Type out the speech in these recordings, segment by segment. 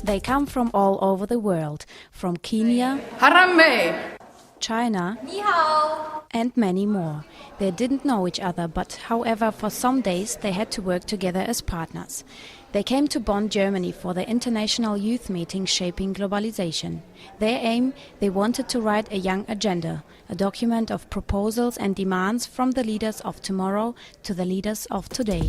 They come from all over the world, from Kenya, Harambe, China, Ni hao, and many more. They didn't know each other, but however, for some days they had to work together as partners. They came to Bonn, Germany for the International Youth Meeting Shaping Globalization. Their aim, they wanted to write a young agenda, a document of proposals and demands from the leaders of tomorrow to the leaders of today.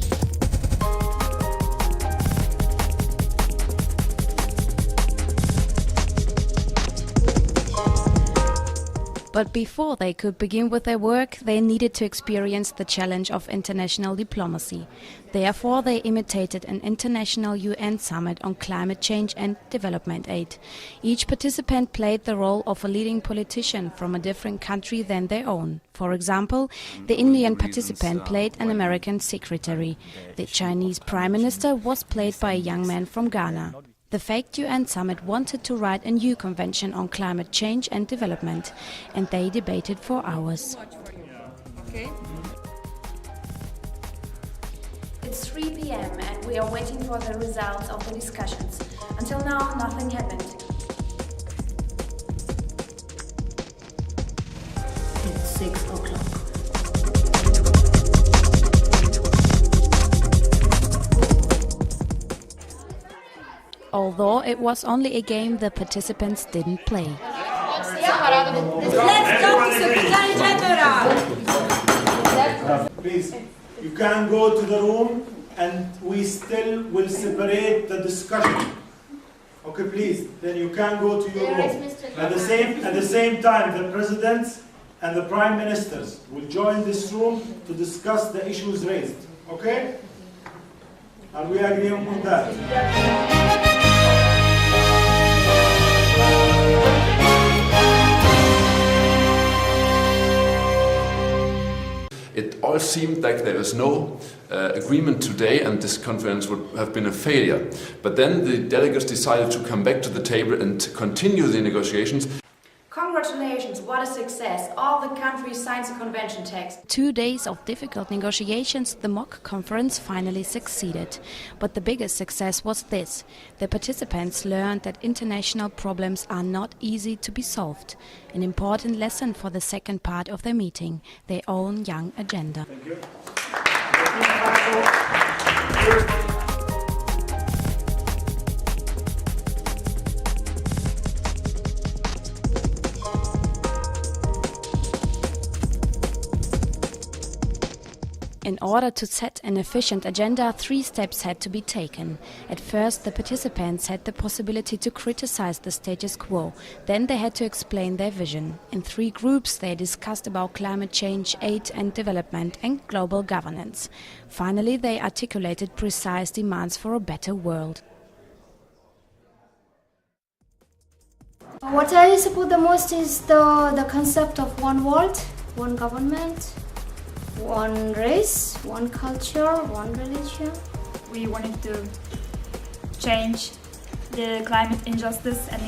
But before they could begin with their work, they needed to experience the challenge of international diplomacy. Therefore, they imitated an international UN summit on climate change and development aid. Each participant played the role of a leading politician from a different country than their own. For example, the Indian participant played an American secretary. The Chinese Prime Minister was played by a young man from Ghana. The faked UN summit wanted to write a new convention on climate change and development, and they debated for hours. Okay. It's 3 p.m. and we are waiting for the results of the discussions. Until now, nothing happened. It's 6 o'clock. Although it was only a game, the participants didn't play. Please, you can go to the room and we still will separate the discussion. Okay, please, then you can go to your room. At the same time, the presidents and the prime ministers will join this room to discuss the issues raised. Okay? Are we agreeing on that? It all seemed like there was no agreement today and this conference would have been a failure. But then the delegates decided to come back to the table and continue the negotiations. Congratulations, what a success. All the countries signed the convention text. 2 days of difficult negotiations, the mock conference finally succeeded. But the biggest success was this. The participants learned that international problems are not easy to be solved. An important lesson for the second part of the meeting, their own young agenda. Thank you. In order to set an efficient agenda, 3 steps had to be taken. At first, the participants had the possibility to criticize the status quo. Then they had to explain their vision. In 3 groups, they discussed about climate change, aid and development, and global governance. Finally, they articulated precise demands for a better world. What I support the most is the concept of one world, one government, one race, one culture, one religion. We wanted to change the climate injustice and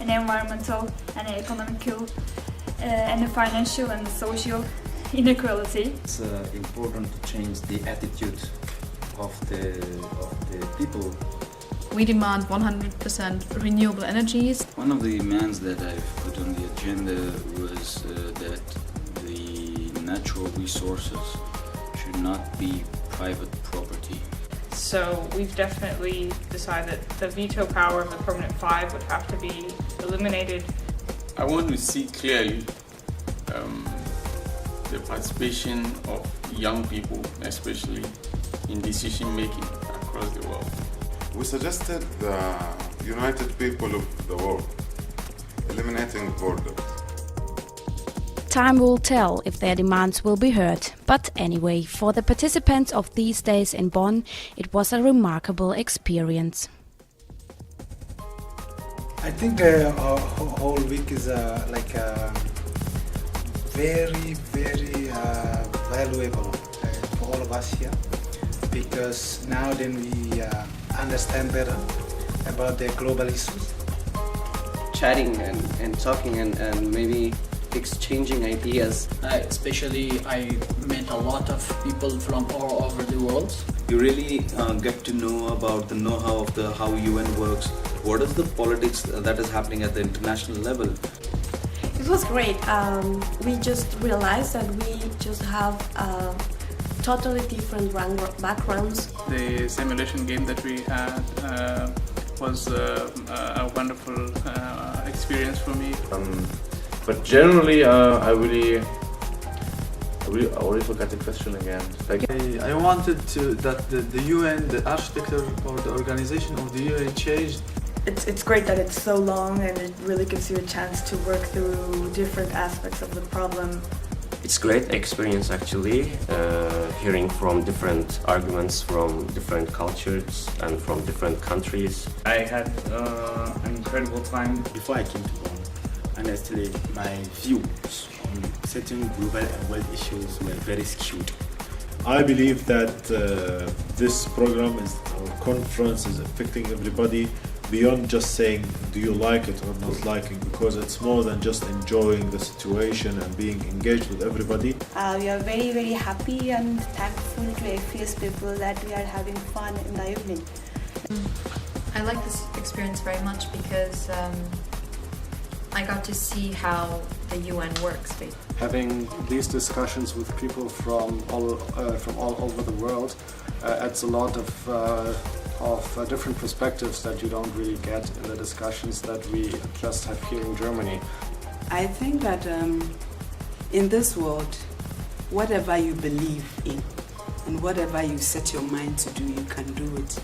environmental and economical and the financial and the social inequality. It's important to change the attitude of the people. We demand 100% renewable energies. One of the demands that I've put on the agenda was that the natural resources should not be private property. So we've definitely decided the veto power of the Permanent Five would have to be eliminated. I want to see clearly the participation of young people, especially in decision making across the world. We suggested the united people of the world, eliminating borders. Time will tell if their demands will be heard. But anyway, for the participants of these days in Bonn, it was a remarkable experience. I think our whole week is like very valuable for all of us here, because now then we understand better about the global issues. Chatting and talking and maybe exchanging ideas. Especially I met a lot of people from all over the world. You really get to know about the know-how of how UN works. What is the politics that is happening at the international level? It was great. We just realized that we just have totally different backgrounds. The simulation game that we had was a wonderful experience for me. But generally, I already forgot the question again. I wanted that the UN, the architecture or the organization of the UN changed. It's great that it's so long and it really gives you a chance to work through different aspects of the problem. It's great experience actually, hearing from different arguments from different cultures and from different countries. I had an incredible time. Before I came to Bonn, honestly, my views on certain global and world issues were very skewed. I believe that this program or conference is affecting everybody beyond just saying do you like it or not liking, because it's more than just enjoying the situation and being engaged with everybody. We are very, very happy and thankful to FES people that we are having fun in the evening. I like this experience very much because I got to see how the UN works. Having these discussions with people from all over the world adds a lot of different perspectives that you don't really get in the discussions that we just have here in Germany. I think that in this world, whatever you believe in and whatever you set your mind to do, you can do it.